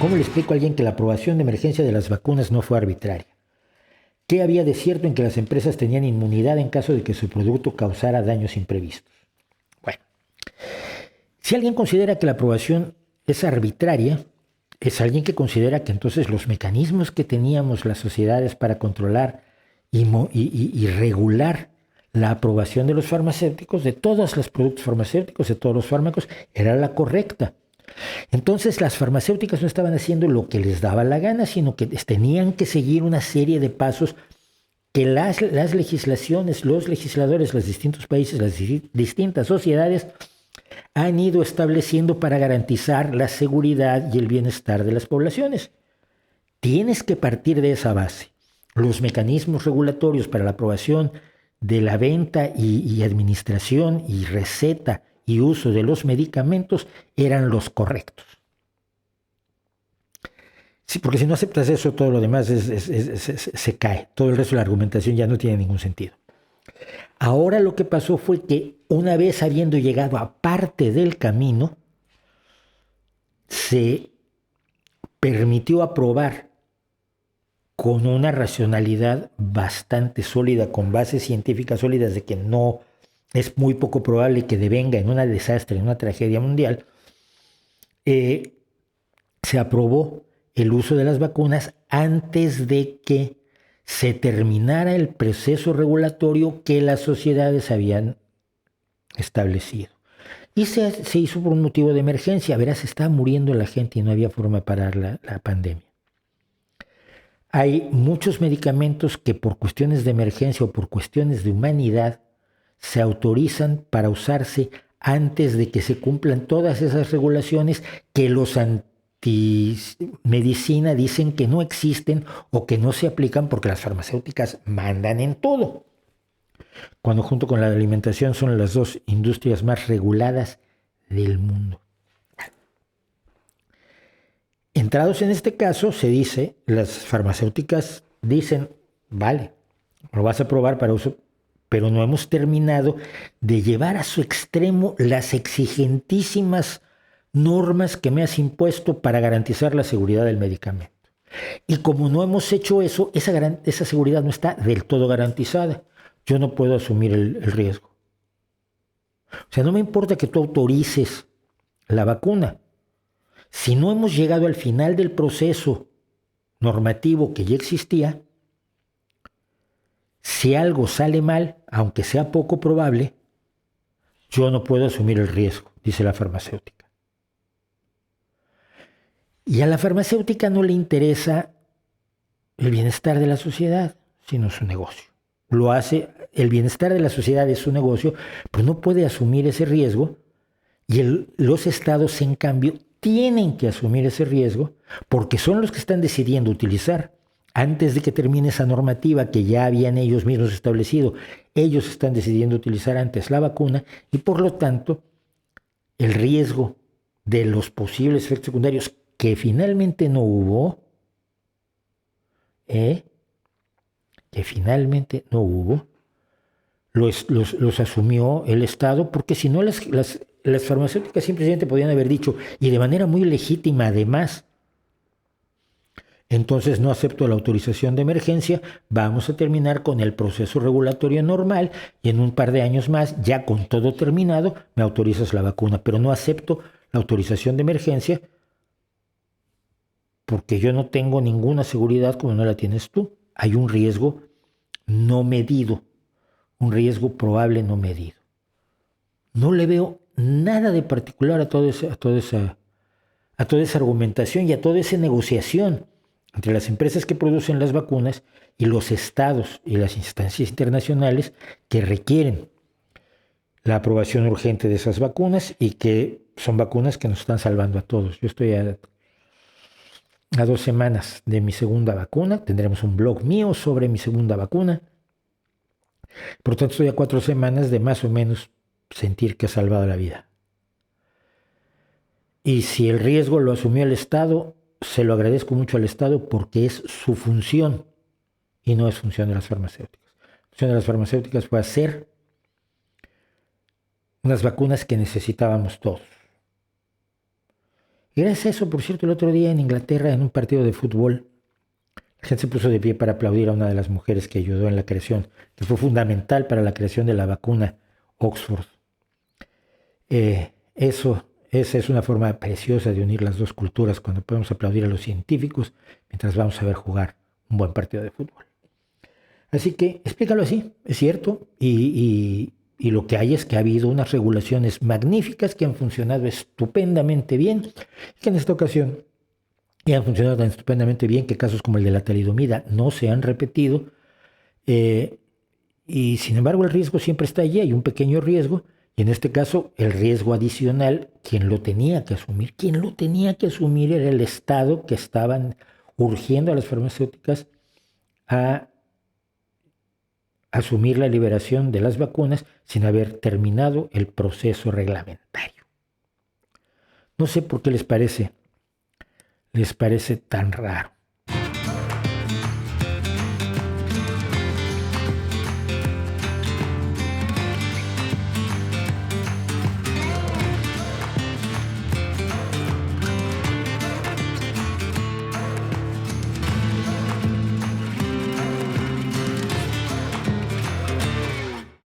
¿Cómo le explico a alguien que la aprobación de emergencia de las vacunas no fue arbitraria? ¿Qué había de cierto en que las empresas tenían inmunidad en caso de que su producto causara daños imprevistos? Bueno, si alguien considera que la aprobación es arbitraria, es alguien que considera que entonces los mecanismos que teníamos las sociedades para controlar y regular la aprobación de los farmacéuticos, de todos los productos farmacéuticos, de todos los fármacos, era la correcta. Entonces las farmacéuticas no estaban haciendo lo que les daba la gana, sino que tenían que seguir una serie de pasos que las legislaciones, los legisladores, los distintos países, las distintas sociedades han ido estableciendo para garantizar la seguridad y el bienestar de las poblaciones. Tienes que partir de esa base. Los mecanismos regulatorios para la aprobación de la venta y administración y receta y uso de los medicamentos eran los correctos. Sí, porque si no aceptas eso, todo lo demás se cae. Todo el resto de la argumentación ya no tiene ningún sentido. Ahora lo que pasó fue que una vez habiendo llegado a parte del camino, se permitió aprobar con una racionalidad bastante sólida, con bases científicas sólidas de que no es muy poco probable que devenga en un desastre, en una tragedia mundial, se aprobó el uso de las vacunas antes de que se terminara el proceso regulatorio que las sociedades habían establecido. Y se hizo por un motivo de emergencia. Verás, estaba muriendo la gente y no había forma de parar la pandemia. Hay muchos medicamentos que por cuestiones de emergencia o por cuestiones de humanidad se autorizan para usarse antes de que se cumplan todas esas regulaciones que los antimedicina dicen que no existen o que no se aplican porque las farmacéuticas mandan en todo. Cuando junto con la alimentación son las dos industrias más reguladas del mundo. Entrados en este caso, se dice, las farmacéuticas dicen, vale, lo vas a probar para uso, pero no hemos terminado de llevar a su extremo las exigentísimas normas que me has impuesto para garantizar la seguridad del medicamento. Y como no hemos hecho eso, esa seguridad no está del todo garantizada. Yo no puedo asumir el riesgo. O sea, no me importa que tú autorices la vacuna. Si no hemos llegado al final del proceso normativo que ya existía, si algo sale mal, aunque sea poco probable, yo no puedo asumir el riesgo, dice la farmacéutica. Y a la farmacéutica no le interesa el bienestar de la sociedad, sino su negocio. Lo hace, el bienestar de la sociedad es su negocio, pero no puede asumir ese riesgo y los estados, en cambio, tienen que asumir ese riesgo porque son los que están decidiendo utilizar. Antes de que termine esa normativa que ya habían ellos mismos establecido, ellos están decidiendo utilizar antes la vacuna y por lo tanto el riesgo de los posibles efectos secundarios que finalmente no hubo, los asumió el Estado, porque si no las farmacéuticas simplemente podían haber dicho, y de manera muy legítima además, entonces no acepto la autorización de emergencia, vamos a terminar con el proceso regulatorio normal y en un par de años más, ya con todo terminado, me autorizas la vacuna, pero no acepto la autorización de emergencia porque yo no tengo ninguna seguridad como no la tienes tú. Hay un riesgo no medido, un riesgo probable no medido. No le veo nada de particular a toda esa argumentación y a toda esa negociación entre las empresas que producen las vacunas y los estados y las instancias internacionales que requieren la aprobación urgente de esas vacunas y que son vacunas que nos están salvando a todos. Yo estoy a 2 semanas de mi segunda vacuna, tendremos un blog mío sobre mi segunda vacuna. Por lo tanto, estoy a 4 semanas de más o menos sentir que ha salvado la vida. Y si el riesgo lo asumió el Estado, se lo agradezco mucho al Estado porque es su función y no es función de las farmacéuticas. La función de las farmacéuticas fue hacer unas vacunas que necesitábamos todos. Y gracias a eso, por cierto, el otro día en Inglaterra, en un partido de fútbol, la gente se puso de pie para aplaudir a una de las mujeres que ayudó en la creación, que fue fundamental para la creación de la vacuna Oxford. Esa es una forma preciosa de unir las dos culturas, cuando podemos aplaudir a los científicos mientras vamos a ver jugar un buen partido de fútbol. Así que explícalo así, es cierto, y lo que hay es que ha habido unas regulaciones magníficas que han funcionado estupendamente bien, que en esta ocasión y han funcionado tan estupendamente bien que casos como el de la talidomida no se han repetido, y sin embargo el riesgo siempre está allí, hay un pequeño riesgo, y en este caso el riesgo adicional, quien lo tenía que asumir era el Estado, que estaban urgiendo a las farmacéuticas a asumir la liberación de las vacunas sin haber terminado el proceso reglamentario. No sé por qué les parece tan raro.